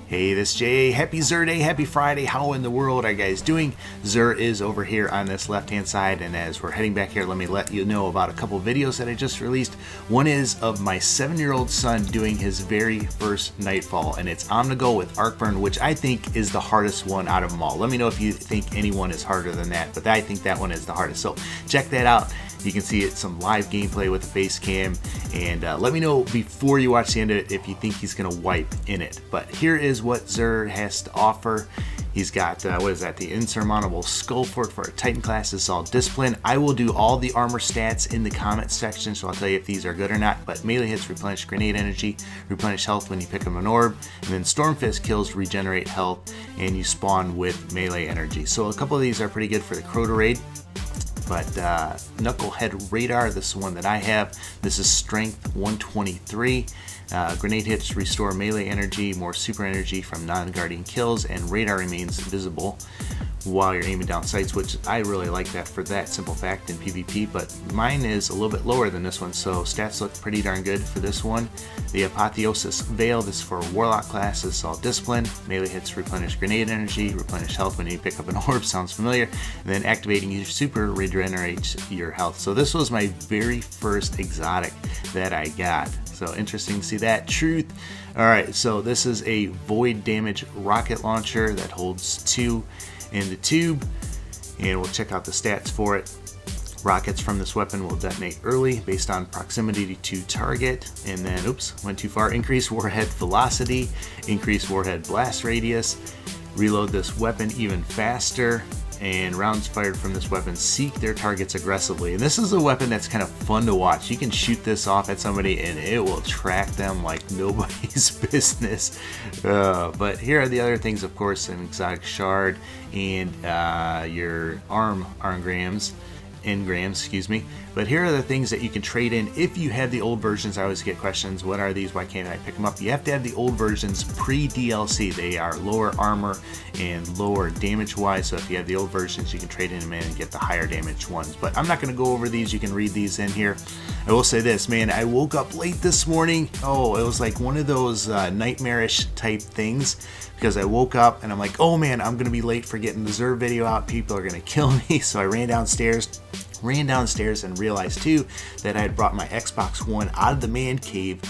Hey, this is Jay. Happy Zur Day, happy Friday. How in the world are you guys doing? Zur is over here on this left-hand side, and as we're heading back here, let me let you know about a couple videos that I just released. One is of my 7-year-old son doing his very first Nightfall, and it's on the go with Arcburn, which I think is the hardest one out of them all. Let me know if you think any one is harder than that, but I think that one is the hardest. So check that out. You can see some live gameplay with the face cam, and let me know before you watch the end of it if you think he's gonna wipe in it. But here is what Zur has to offer. He's got, what is that, the Insurmountable Skullport for a Titan class. This is all discipline. I will do all the armor stats in the comment section, so I'll tell you if these are good or not. But melee hits replenish grenade energy, replenish health when you pick up an orb, and then Stormfist kills regenerate health, and you spawn with melee energy. So a couple of these are pretty good for the Crota raid. But Knucklehead Radar, this is one that I have. This is strength 123. Grenade hits restore melee energy, more super energy from non-guardian kills, and radar remains visible while you're aiming down sights, which I really like that for that simple fact in PvP, but mine is a little bit lower than this one, so stats look pretty darn good for this one. The Apotheosis Veil, this is for Warlock class, this is all discipline. Melee hits replenish grenade energy, replenish health when you pick up an orb, sounds familiar. And then activating your super regenerates your health. So this was my very first exotic that I got. So interesting to see that. Truth. Alright, so this is a void damage rocket launcher that holds 2 in the tube, and we'll check out the stats for it. Rockets from this weapon will detonate early based on proximity to target, and then, oops, went too far. Increase warhead velocity, increase warhead blast radius, reload this weapon even faster, and rounds fired from this weapon seek their targets aggressively. And this is a weapon that's kind of fun to watch. You can shoot this off at somebody and it will track them like nobody's business. But here are the other things, of course, an exotic shard and your engrams, excuse me. But here are the things that you can trade in if you have the old versions. I always get questions, what are these, why can't I pick them up? You have to have the old versions pre-DLC. They are lower armor and lower damage wise, so if you have the old versions you can trade in them in and get the higher damage ones. But I'm not going to go over these, you can read these in here. I will say this, man, I woke up late this morning. Oh, it was like one of those nightmarish type things, because I woke up and I'm like, oh man, I'm gonna be late for getting the Zur video out, people are gonna kill me. So I ran downstairs and realized too that I had brought my Xbox One out of the man cave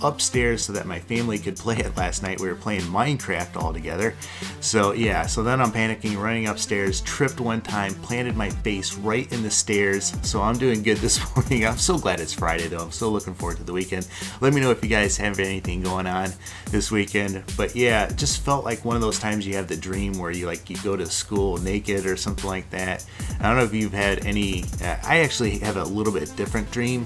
upstairs so that my family could play it last night. We were playing Minecraft all together. So yeah, so then I'm panicking, running upstairs, tripped one time, planted my face right in the stairs. So I'm doing good this morning. I'm so glad it's Friday though. I'm so looking forward to the weekend. Let me know if you guys have anything going on this weekend. But yeah, it just felt like one of those times you have the dream where you go to school naked or something like that. I don't know if you've had any, I actually have a little bit different dream.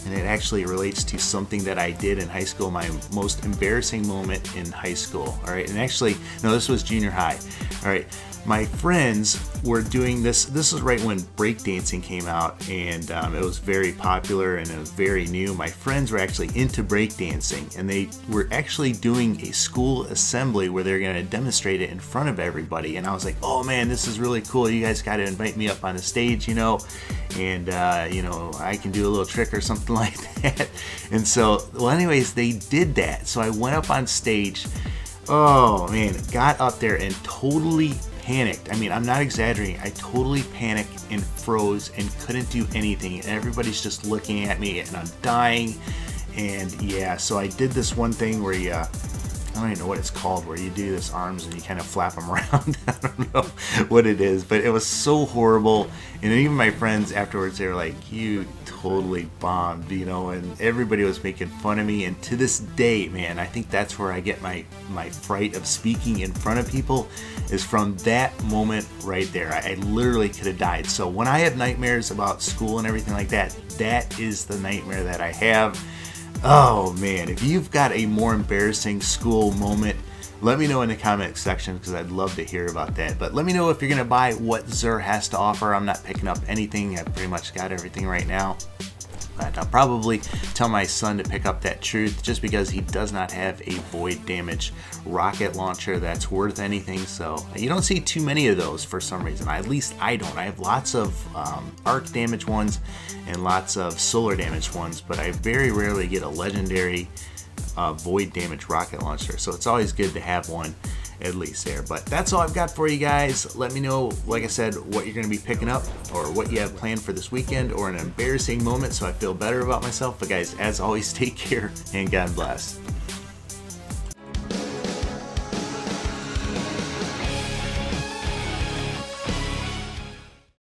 And it actually relates to something that I did in high school, my most embarrassing moment in high school. All right, and actually, no, this was junior high. All right, my friends were doing this. This was right when breakdancing came out, and it was very popular and it was very new. My friends were actually into breakdancing, and they were actually doing a school assembly where they're going to demonstrate it in front of everybody. And I was like, oh man, this is really cool. You guys got to invite me up on the stage, you know, and you know, I can do a little trick or something like that. And so, well, anyways, they did that. So I went up on stage. Oh man, got up there and totally panicked. I mean, I'm not exaggerating. I totally panicked and froze and couldn't do anything. And everybody's just looking at me and I'm dying. And yeah, so I did this one thing where you, I don't even know what it's called, where you do this arms and you kind of flap them around. I don't know what it is, but it was so horrible. And even my friends afterwards, they were like, you totally bombed, you know, and everybody was making fun of me. And to this day, man, I think that's where I get my fright of speaking in front of people, is from that moment right there. I literally could have died. So when I have nightmares about school and everything like that, that is the nightmare that I have. Oh man, if you've got a more embarrassing school moment, let me know in the comment section, because I'd love to hear about that. But let me know if you're gonna buy what Zur has to offer. I'm not picking up anything. I've pretty much got everything right now. But I'll probably tell my son to pick up that Truth, just because he does not have a void damage rocket launcher that's worth anything. So you don't see too many of those for some reason. At least I don't. I have lots of arc damage ones and lots of solar damage ones, but I very rarely get a legendary void damage rocket launcher. So it's always good to have one at least there. But that's all I've got for you guys. Let me know, like I said, what you're going to be picking up or what you have planned for this weekend, or an embarrassing moment so I feel better about myself. But guys, as always, take care and God bless.